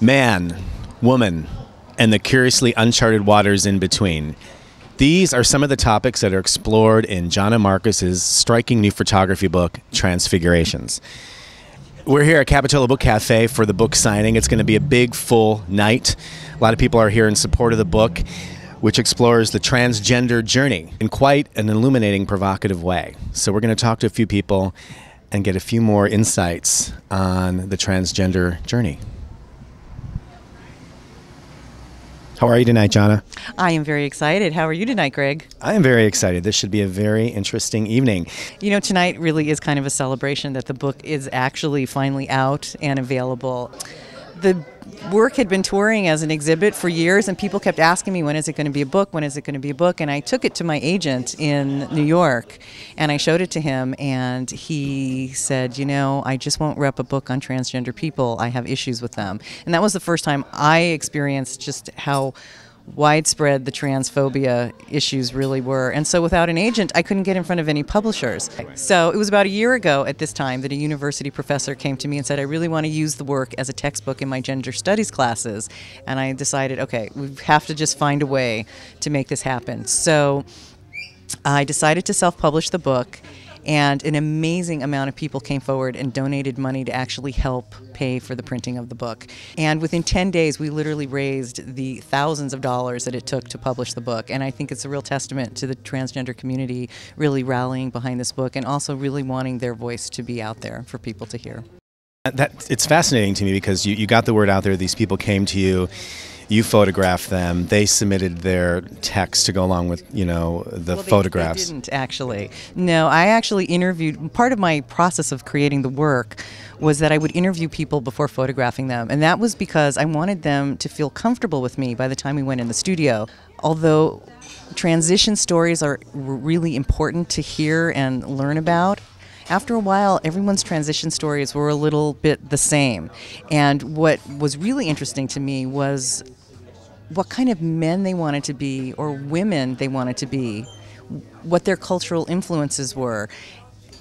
Man, woman, and the curiously uncharted waters in between. These are some of the topics that are explored in Jana Marcus's striking new photography book, Transfigurations. We're here at Capitola Book Cafe for the book signing. It's going to be a big, full night. A lot of people are here in support of the book, which explores the transgender journey in quite an illuminating, provocative way. So we're going to talk to a few people and get a few more insights on the transgender journey. How are you tonight, Jana? I am very excited. How are you tonight, Greg? I am very excited. This should be a very interesting evening. You know, tonight really is kind of a celebration that the book is actually finally out and available. The work had been touring as an exhibit for years, and people kept asking me, when is it going to be a book? When is it going to be a book? And I took it to my agent in New York, and I showed it to him, and he said, you know, I just won't rep a book on transgender people. I have issues with them. And that was the first time I experienced just how widespread the transphobia issues really were. And so without an agent, I couldn't get in front of any publishers. So it was about a year ago at this time that a university professor came to me and said, I really want to use the work as a textbook in my gender studies classes. And I decided, okay, we have to just find a way to make this happen. So I decided to self-publish the book, and an amazing amount of people came forward and donated money to actually help pay for the printing of the book. And within 10 days, we literally raised the thousands of dollars that it took to publish the book. And I think it's a real testament to the transgender community really rallying behind this book and also really wanting their voice to be out there for people to hear. It's fascinating to me because you got the word out there, these people came to you, you photographed them, they submitted their text to go along with, you know, the photographs. They didn't actually. No, I actually interviewed, part of my process of creating the work was that I would interview people before photographing them. And that was because I wanted them to feel comfortable with me by the time we went in the studio. Although transition stories are really important to hear and learn about, after a while, everyone's transition stories were a little bit the same. And what was really interesting to me was what kind of men they wanted to be or women they wanted to be, what their cultural influences were.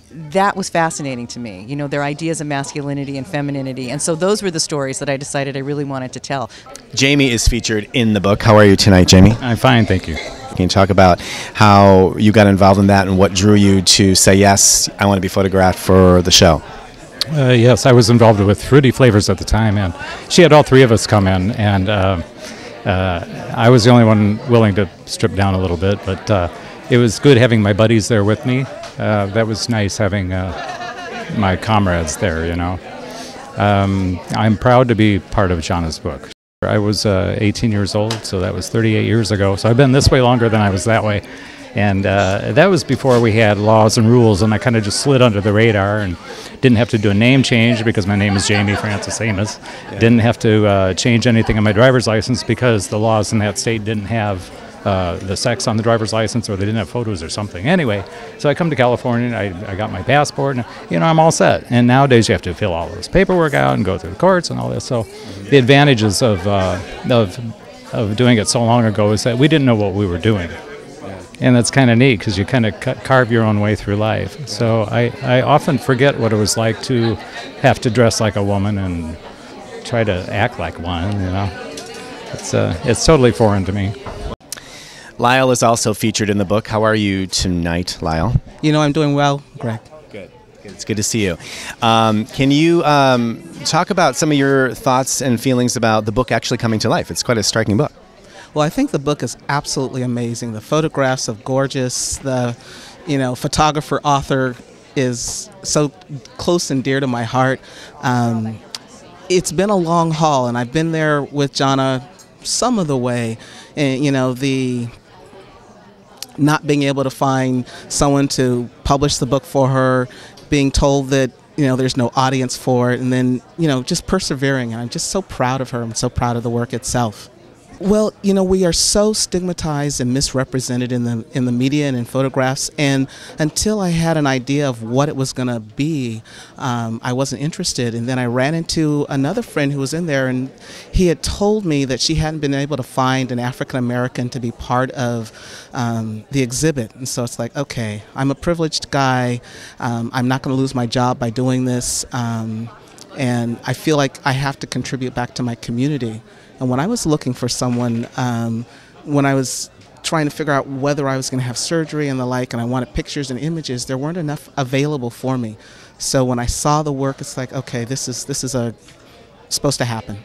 That was fascinating to me, you know, their ideas of masculinity and femininity. And so those were the stories that I decided I really wanted to tell. Jamie is featured in the book. How are you tonight, Jamie? I'm fine, thank you. Can you talk about how you got involved in that and what drew you to say, yes, I want to be photographed for the show? Yes, I was involved with Fruity Flavors at the time, and she had all three of us come in, and I was the only one willing to strip down a little bit, but it was good having my buddies there with me. That was nice having my comrades there, you know. I'm proud to be part of Jana's book. I was 18 years old, so that was 38 years ago. So I've been this way longer than I was that way. And that was before we had laws and rules, and I kind of just slid under the radar and didn't have to do a name change because my name is Jamie Francis Amos. Yeah. Didn't have to change anything on my driver's license because the laws in that state didn't have the sex on the driver's license, or they didn't have photos or something. Anyway, so I come to California, and I got my passport, and, you know, I'm all set. And nowadays you have to fill all this paperwork out and go through the courts and all this. So the advantages of doing it so long ago is that we didn't know what we were doing. And that's kind of neat because you kind of carve your own way through life. So I often forget what it was like to have to dress like a woman and try to act like one, you know. It's totally foreign to me. Lyle is also featured in the book. How are you tonight, Lyle? You know, I'm doing well, Greg. Good. It's good to see you. Can you talk about some of your thoughts and feelings about the book actually coming to life? It's quite a striking book. Well, I think the book is absolutely amazing. The photographs are gorgeous. The, you know, photographer, author is so close and dear to my heart. It's been a long haul, and I've been there with Jana some of the way. And, you know, the not being able to find someone to publish the book for her, being told that, you know, there's no audience for it, and then, you know, just persevering. And I'm just so proud of her. I'm so proud of the work itself. Well, you know, we are so stigmatized and misrepresented in the media and in photographs, and until I had an idea of what it was going to be, I wasn't interested. And then I ran into another friend who was in there, and he had told me that she hadn't been able to find an African American to be part of the exhibit. And so it's like, okay, I'm a privileged guy. I'm not going to lose my job by doing this. And I feel like I have to contribute back to my community. And when I was looking for someone, when I was trying to figure out whether I was going to have surgery and the like, and I wanted pictures and images, there weren't enough available for me. So when I saw the work, it's like, okay, this is supposed to happen.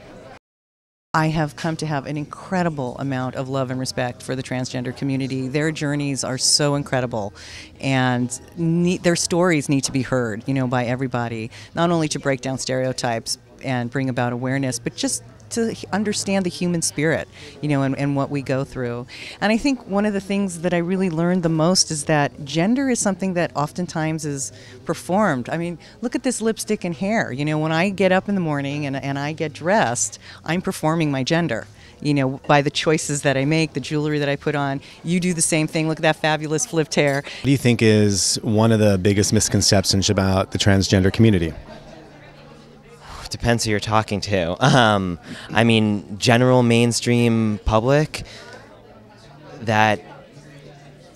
I have come to have an incredible amount of love and respect for the transgender community. Their journeys are so incredible, and their stories need to be heard, by everybody, not only to break down stereotypes and bring about awareness, but just to understand the human spirit, and what we go through. And I think one of the things that I really learned the most is that gender is something that oftentimes is performed. I mean, look at this lipstick and hair. When I get up in the morning and I get dressed, I'm performing my gender. By the choices that I make, the jewelry that I put on. You do the same thing. Look at that fabulous flipped hair. What do you think is one of the biggest misconceptions about the transgender community? Depends who you're talking to. I mean, general mainstream public, that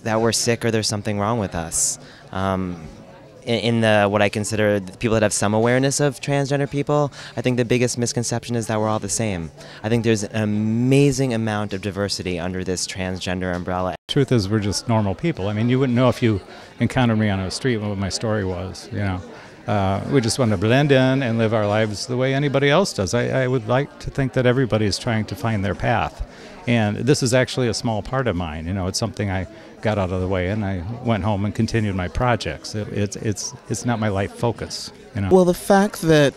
we're sick or there's something wrong with us. In the what I consider the people that have some awareness of transgender people, I think the biggest misconception is that we're all the same. I think there's an amazing amount of diversity under this transgender umbrella. Truth is, we're just normal people. I mean, you wouldn't know if you encountered me on a street what my story was, We just want to blend in and live our lives the way anybody else does. I would like to think that everybody is trying to find their path. And this is actually a small part of mine. It's something I got out of the way, and I went home and continued my projects. It's not my life focus. Well, the fact that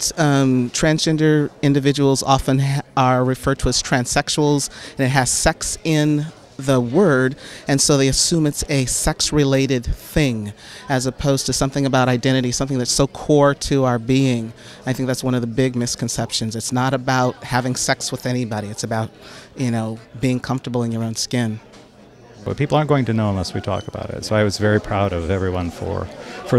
transgender individuals often are referred to as transsexuals, and it has sex in the word, and so they assume it's a sex-related thing as opposed to something about identity, something that's so core to our being. I think that's one of the big misconceptions. It's not about having sex with anybody. It's about, being comfortable in your own skin. But people aren't going to know unless we talk about it. So I was very proud of everyone for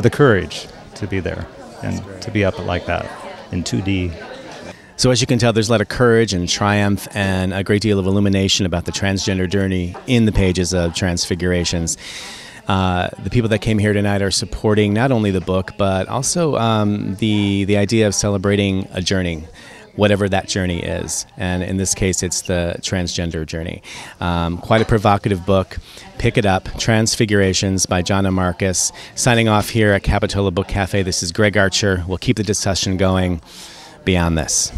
the courage to be there and to be up like that in 2D. So as you can tell, there's a lot of courage and triumph and a great deal of illumination about the transgender journey in the pages of Transfigurations. The people that came here tonight are supporting not only the book, but also the idea of celebrating a journey, whatever that journey is. And in this case, it's the transgender journey. Quite a provocative book. Pick it up, Transfigurations by Jana Marcus. Signing off here at Capitola Book Cafe, this is Greg Archer. We'll keep the discussion going beyond this.